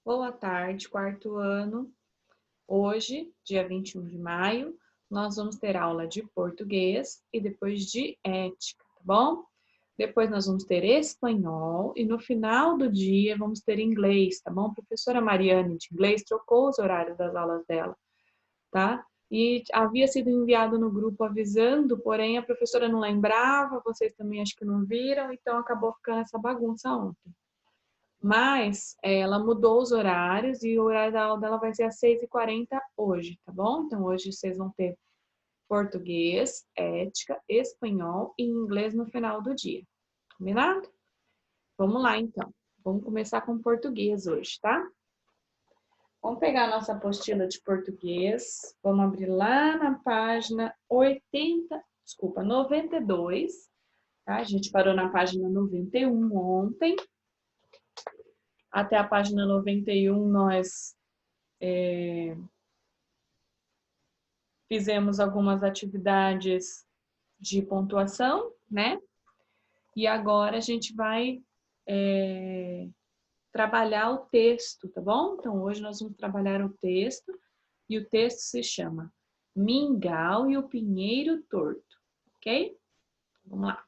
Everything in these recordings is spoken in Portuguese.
Boa tarde, quarto ano. Hoje, dia 21 de maio, nós vamos ter aula de português e depois de ética, tá bom? Depois nós vamos ter espanhol e no final do dia vamos ter inglês, tá bom? A professora Mariane de inglês trocou os horários das aulas dela, tá? E havia sido enviado no grupo avisando, porém a professora não lembrava, vocês também acho que não viram, então acabou ficando essa bagunça ontem. Mas ela mudou os horários e o horário da aula dela vai ser às 6h40 hoje, tá bom? Então hoje vocês vão ter português, ética, espanhol e inglês no final do dia. Combinado? Vamos lá então. Vamos começar com português hoje, tá? Vamos pegar a nossa apostila de português. Vamos abrir lá na página 92, tá? A gente parou na página 91 ontem. Até a página 91 nós fizemos algumas atividades de pontuação, né? E agora a gente vai trabalhar o texto, tá bom? Então hoje nós vamos trabalhar o texto e o texto se chama Mingau e o Pinheiro Torto, ok? Vamos lá.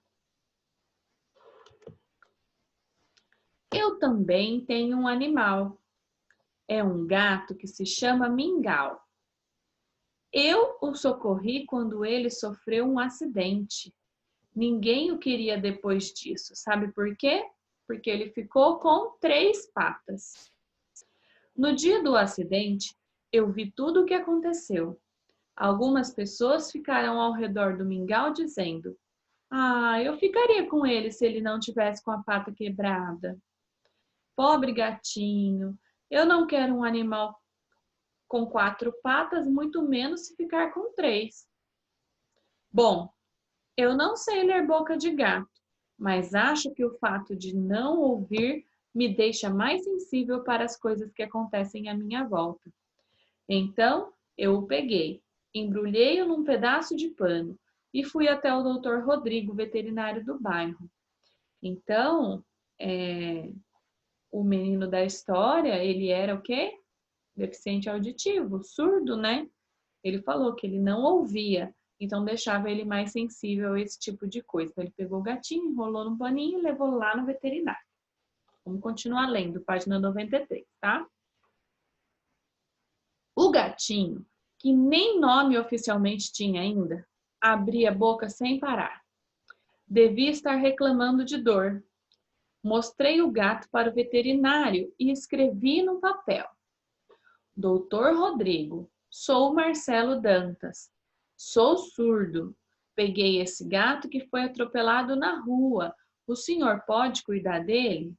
Eu também tenho um animal. É um gato que se chama Mingau. Eu o socorri quando ele sofreu um acidente. Ninguém o queria depois disso. Sabe por quê? Porque ele ficou com 3 patas. No dia do acidente, eu vi tudo o que aconteceu. Algumas pessoas ficaram ao redor do mingau dizendo: "Ah, eu ficaria com ele se ele não tivesse com a pata quebrada. Pobre gatinho, eu não quero um animal com 4 patas, muito menos se ficar com 3. Bom, eu não sei ler boca de gato, mas acho que o fato de não ouvir me deixa mais sensível para as coisas que acontecem à minha volta. Então, eu o peguei, embrulhei-o num pedaço de pano e fui até o doutor Rodrigo, veterinário do bairro. Então, o menino da história, ele era o quê? Deficiente auditivo, surdo, né? Ele falou que ele não ouvia, então deixava ele mais sensível a esse tipo de coisa. Então, ele pegou o gatinho, enrolou no paninho e levou lá no veterinário. Vamos continuar lendo, página 93, tá? O gatinho, que nem nome oficialmente tinha ainda, abria a boca sem parar. Devia estar reclamando de dor. Mostrei o gato para o veterinário e escrevi no papel: Doutor Rodrigo, sou Marcelo Dantas. Sou surdo. Peguei esse gato que foi atropelado na rua. O senhor pode cuidar dele?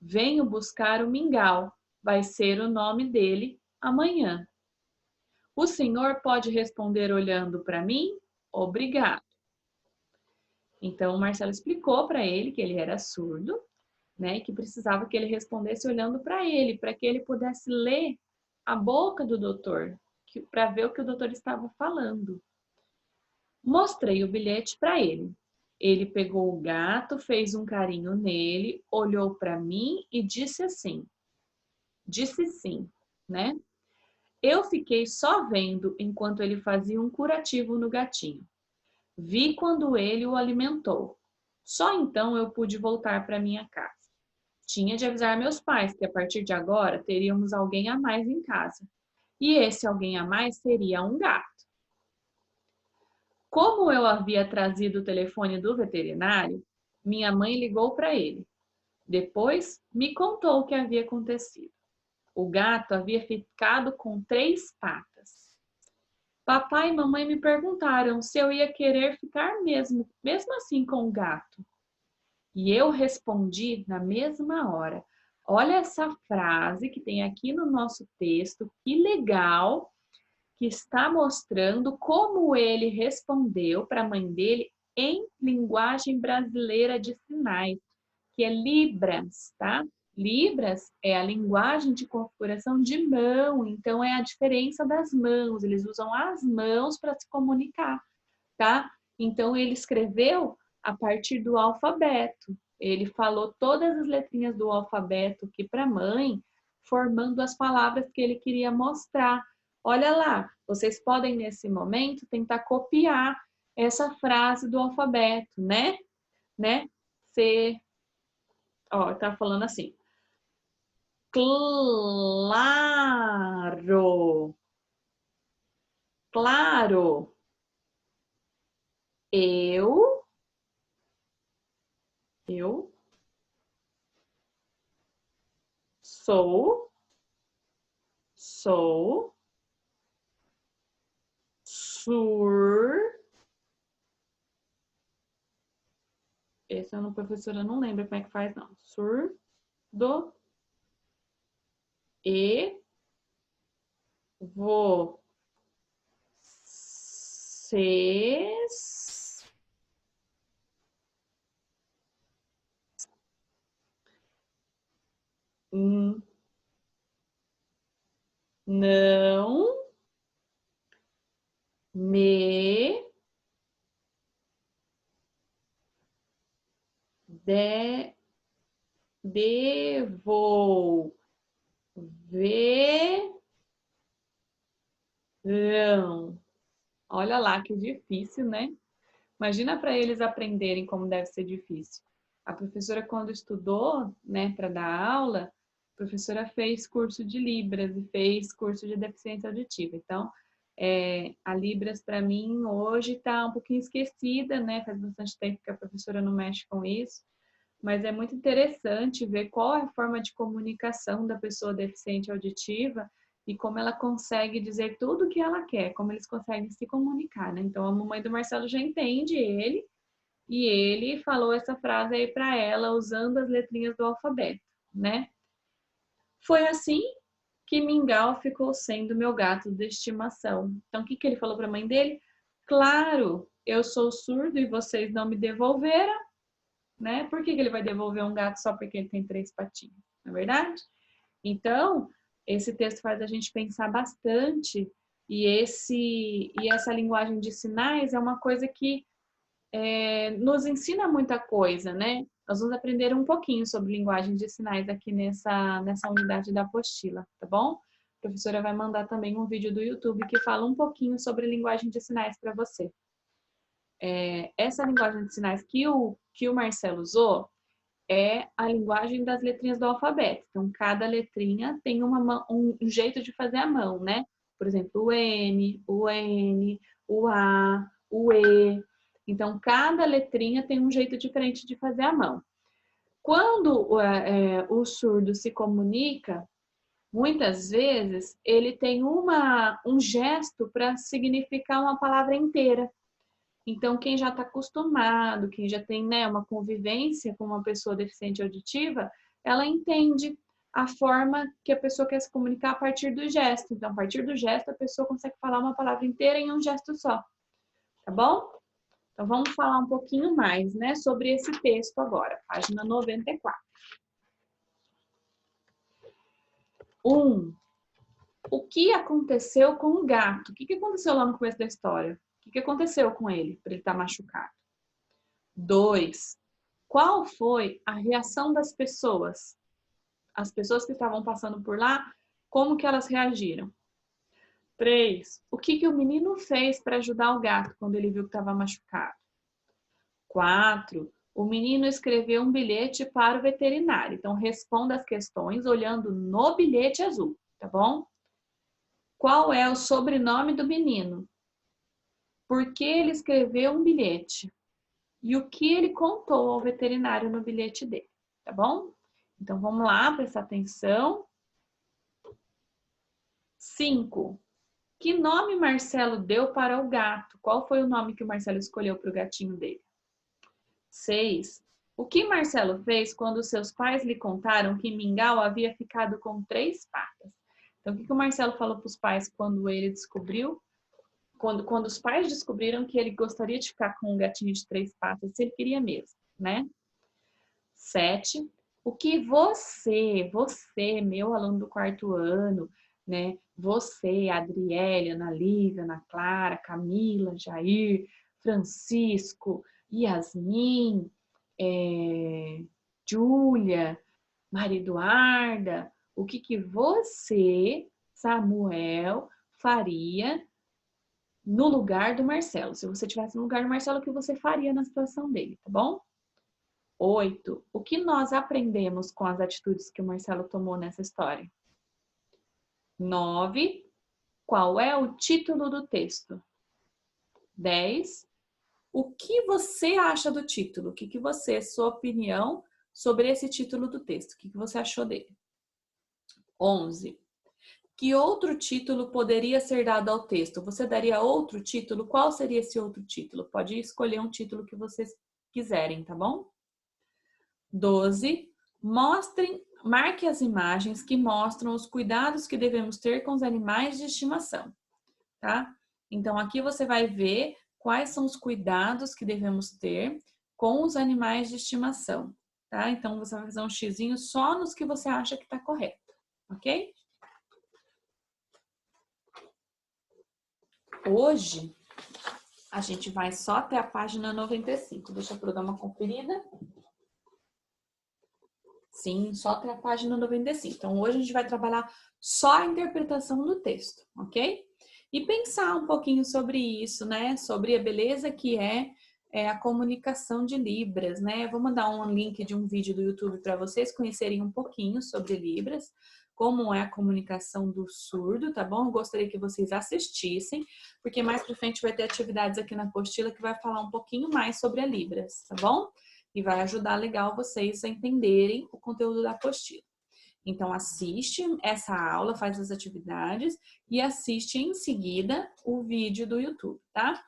Venho buscar o Mingau. Vai ser o nome dele amanhã. O senhor pode responder olhando para mim? Obrigado. Então, o Marcelo explicou para ele que ele era surdo, né, e que precisava que ele respondesse olhando para ele, para que ele pudesse ler a boca do doutor, para ver o que o doutor estava falando. Mostrei o bilhete para ele. Ele pegou o gato, fez um carinho nele, olhou para mim e disse sim, né? Eu fiquei só vendo enquanto ele fazia um curativo no gatinho. Vi quando ele o alimentou. Só então eu pude voltar para minha casa. Tinha de avisar meus pais que a partir de agora teríamos alguém a mais em casa. E esse alguém a mais seria um gato. Como eu havia trazido o telefone do veterinário, minha mãe ligou para ele. Depois me contou o que havia acontecido. O gato havia ficado com 3 patas. Papai e mamãe me perguntaram se eu ia querer ficar mesmo assim com o gato. E eu respondi na mesma hora. Olha essa frase que tem aqui no nosso texto, que legal, que está mostrando como ele respondeu para a mãe dele em linguagem brasileira de sinais, que é Libras, tá? Libras é a linguagem de configuração de mão, então é a diferença das mãos, eles usam as mãos para se comunicar, tá? Então ele escreveu a partir do alfabeto. Ele falou todas as letrinhas do alfabeto aqui para a mãe, formando as palavras que ele queria mostrar. Olha lá, vocês podem nesse momento tentar copiar essa frase do alfabeto, né? C, ó, tá falando assim. Claro. Claro. Eu sou sur. Esse é uma professora, não lembro como é que faz, não. Surdo e vocês não me devolverão. Olha lá que difícil, né? Imagina para eles aprenderem como deve ser difícil. A professora, quando estudou, né, para dar aula, a professora fez curso de Libras e fez curso de deficiência auditiva. Então, a Libras, para mim, hoje está um pouquinho esquecida, né? Faz bastante tempo que a professora não mexe com isso. Mas é muito interessante ver qual é a forma de comunicação da pessoa deficiente auditiva e como ela consegue dizer tudo o que ela quer, como eles conseguem se comunicar, né? Então, a mamãe do Marcelo já entende ele, e ele falou essa frase aí para ela usando as letrinhas do alfabeto, né? Foi assim que Mingau ficou sendo meu gato de estimação. Então, o que ele falou para a mãe dele? Claro, eu sou surdo e vocês não me devolveram, né? Por que ele vai devolver um gato só porque ele tem 3 patinhas? Não é verdade? Então, esse texto faz a gente pensar bastante e essa linguagem de sinais é uma coisa que nos ensina muita coisa, né? Nós vamos aprender um pouquinho sobre linguagem de sinais aqui nessa unidade da apostila, tá bom? A professora vai mandar também um vídeo do YouTube que fala um pouquinho sobre linguagem de sinais para você. Essa linguagem de sinais que o Marcelo usou é a linguagem das letrinhas do alfabeto. Então, cada letrinha tem um jeito de fazer a mão, né? Por exemplo, o M, o N, o A, o E. Então, cada letrinha tem um jeito diferente de fazer a mão. Quando o surdo se comunica, muitas vezes ele tem um gesto para significar uma palavra inteira. Então, quem já está acostumado, quem já tem, né, uma convivência com uma pessoa deficiente auditiva, ela entende a forma que a pessoa quer se comunicar a partir do gesto. Então, a partir do gesto, a pessoa consegue falar uma palavra inteira em um gesto só. Tá bom? Então, vamos falar um pouquinho mais, né, sobre esse texto agora, página 94. 1. O que aconteceu com o gato? O que aconteceu lá no começo da história? O que aconteceu com ele, para ele estar machucado? 2. Qual foi a reação das pessoas? As pessoas que estavam passando por lá, como que elas reagiram? 3. O que o menino fez para ajudar o gato quando ele viu que estava machucado? 4. O menino escreveu um bilhete para o veterinário. Então, responda as questões olhando no bilhete azul, tá bom? Qual é o sobrenome do menino? Por que ele escreveu um bilhete? E o que ele contou ao veterinário no bilhete dele, tá bom? Então, vamos lá, prestar atenção. 5. Que nome Marcelo deu para o gato? Qual foi o nome que o Marcelo escolheu para o gatinho dele? 6. O que Marcelo fez quando seus pais lhe contaram que Mingau havia ficado com 3 patas? Então, o que o Marcelo falou para os pais quando ele descobriu? Quando os pais descobriram que ele gostaria de ficar com um gatinho de 3 patas, se ele queria mesmo, né? 7. O que você, meu aluno do 4º ano, né? Você, Adriele, Ana Lívia, Ana Clara, Camila, Jair, Francisco, Yasmin, Júlia, Maria Eduarda, O que que você, Samuel, faria no lugar do Marcelo? Se você estivesse no lugar do Marcelo, o que você faria na situação dele, tá bom? 8. O que nós aprendemos com as atitudes que o Marcelo tomou nessa história? 9. Qual é o título do texto? 10. O que você acha do título? O que você, sua opinião sobre esse título do texto? O que você achou dele? 11. Que outro título poderia ser dado ao texto? Você daria outro título? Qual seria esse outro título? Pode escolher um título que vocês quiserem, tá bom? 12. Marque as imagens que mostram os cuidados que devemos ter com os animais de estimação, tá? Então, aqui você vai ver quais são os cuidados que devemos ter com os animais de estimação, tá? Então, você vai fazer um xizinho só nos que você acha que está correto, ok? Hoje, a gente vai só até a página 95. Deixa eu dar uma conferida. Sim, só até a página 95. Então, hoje a gente vai trabalhar só a interpretação do texto, ok? E pensar um pouquinho sobre isso, né? Sobre a beleza que é a comunicação de Libras, né? Vou mandar um link de um vídeo do YouTube para vocês conhecerem um pouquinho sobre Libras, como é a comunicação do surdo, tá bom? Eu gostaria que vocês assistissem, porque mais pra frente vai ter atividades aqui na apostila que vai falar um pouquinho mais sobre a Libras, tá bom? E vai ajudar legal vocês a entenderem o conteúdo da apostila. Então, assiste essa aula, faz as atividades e assiste em seguida o vídeo do YouTube, tá?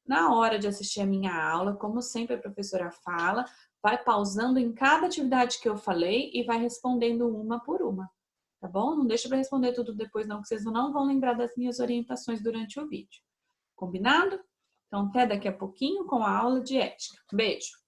Na hora de assistir a minha aula, como sempre a professora fala, vai pausando em cada atividade que eu falei e vai respondendo uma por uma, tá bom? Não deixa para responder tudo depois não, que vocês não vão lembrar das minhas orientações durante o vídeo. Combinado? Então, até daqui a pouquinho com a aula de ética. Beijo!